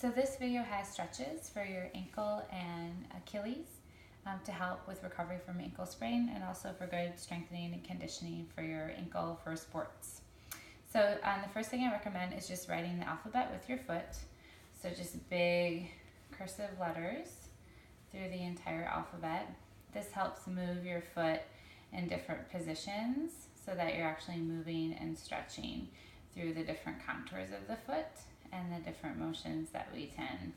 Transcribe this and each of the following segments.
So this video has stretches for your ankle and Achilles to help with recovery from ankle sprain, and also for good strengthening and conditioning for your ankle for sports. So the first thing I recommend is just writing the alphabet with your foot. So just big cursive letters through the entire alphabet. This helps move your foot in different positions so that you're actually moving and stretching through the different contours of the foot and the different motions that we tend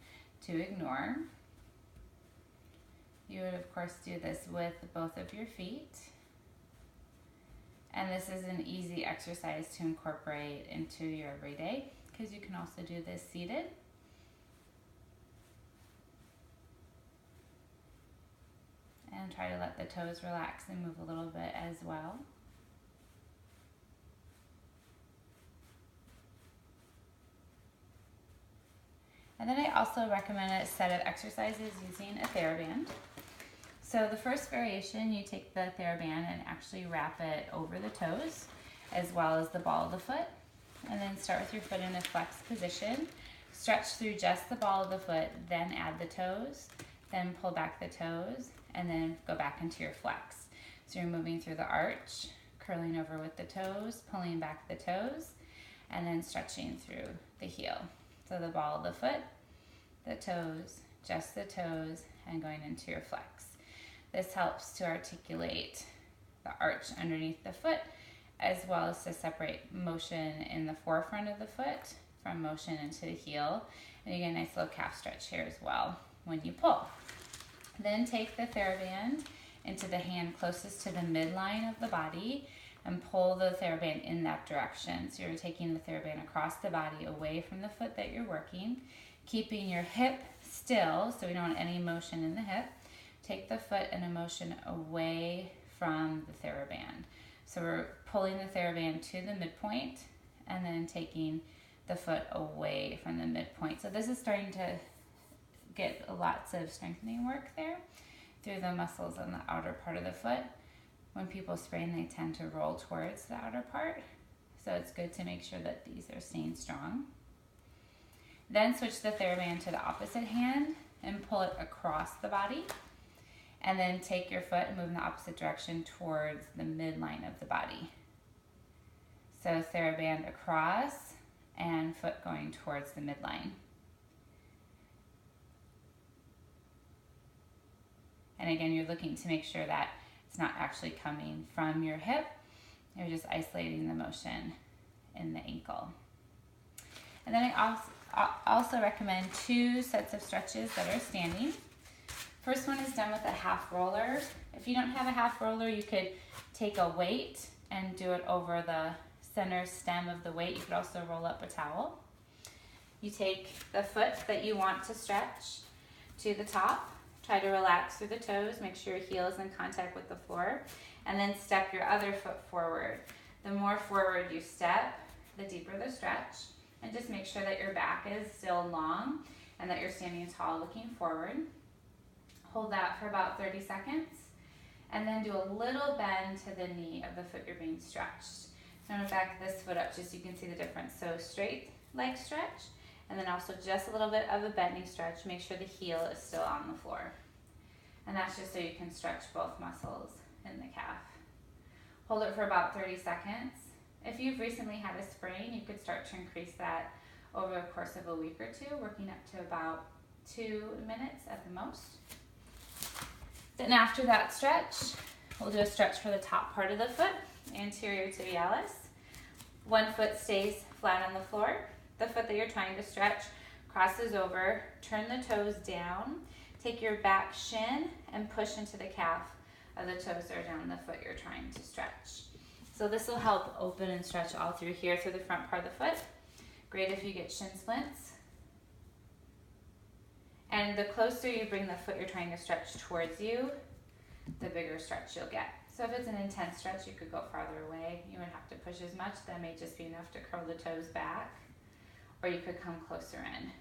to ignore. You would of course do this with both of your feet. And this is an easy exercise to incorporate into your everyday, because you can also do this seated. And try to let the toes relax and move a little bit as well. And then I also recommend a set of exercises using a TheraBand. So the first variation, you take the TheraBand and actually wrap it over the toes as well as the ball of the foot. And then start with your foot in a flex position. Stretch through just the ball of the foot, then add the toes, then pull back the toes, and then go back into your flex. So you're moving through the arch, curling over with the toes, pulling back the toes, and then stretching through the heel. So the ball of the foot, the toes, just the toes, and going into your flex. This helps to articulate the arch underneath the foot, as well as to separate motion in the forefront of the foot from motion into the heel. And you get a nice little calf stretch here as well when you pull. Then take the TheraBand into the hand closest to the midline of the body and pull the TheraBand in that direction. So you're taking the TheraBand across the body away from the foot that you're working, keeping your hip still so we don't want any motion in the hip. Take the foot and a motion away from the TheraBand. So we're pulling the TheraBand to the midpoint and then taking the foot away from the midpoint. So this is starting to get lots of strengthening work there through the muscles on the outer part of the foot. When people sprain, they tend to roll towards the outer part. So it's good to make sure that these are staying strong. Then switch the TheraBand to the opposite hand and pull it across the body. And then take your foot and move in the opposite direction towards the midline of the body. So TheraBand across and foot going towards the midline. And again, you're looking to make sure that it's not actually coming from your hip. You're just isolating the motion in the ankle. And then I also recommend 2 sets of stretches that are standing. First one is done with a half roller. If you don't have a half roller, you could take a weight and do it over the center stem of the weight. You could also roll up a towel. You take the foot that you want to stretch to the top. Try to relax through the toes. Make sure your heel is in contact with the floor. And then step your other foot forward. The more forward you step, the deeper the stretch. And just make sure that your back is still long and that you're standing tall looking forward. Hold that for about 30 seconds. And then do a little bend to the knee of the foot you're being stretched. So I'm going to back this foot up just so you can see the difference. So straight leg stretch. And then also just a little bit of a bending stretch. Make sure the heel is still on the floor. And that's just so you can stretch both muscles in the calf. Hold it for about 30 seconds. If you've recently had a sprain, you could start to increase that over the course of a week or two, working up to about 2 minutes at the most. Then after that stretch, we'll do a stretch for the top part of the foot, anterior tibialis. One foot stays flat on the floor. The foot that you're trying to stretch crosses over, turn the toes down, take your back shin and push into the calf of the toes that are down the foot you're trying to stretch. So this will help open and stretch all through here, through the front part of the foot. Great if you get shin splints. And the closer you bring the foot you're trying to stretch towards you, the bigger stretch you'll get. So if it's an intense stretch, you could go farther away. You wouldn't have to push as much. That may just be enough to curl the toes back. Or you could come closer in.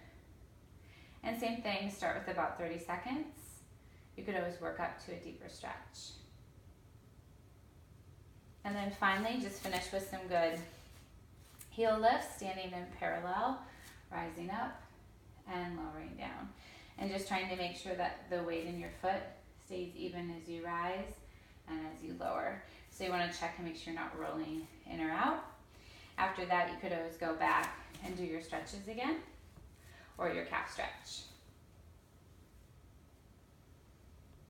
And same thing, start with about 30 seconds. You could always work up to a deeper stretch. And then finally, just finish with some good heel lifts, standing in parallel, rising up and lowering down. And just trying to make sure that the weight in your foot stays even as you rise and as you lower. So you want to check and make sure you're not rolling in or out. After that, you could always go back and do your stretches again or your calf stretch.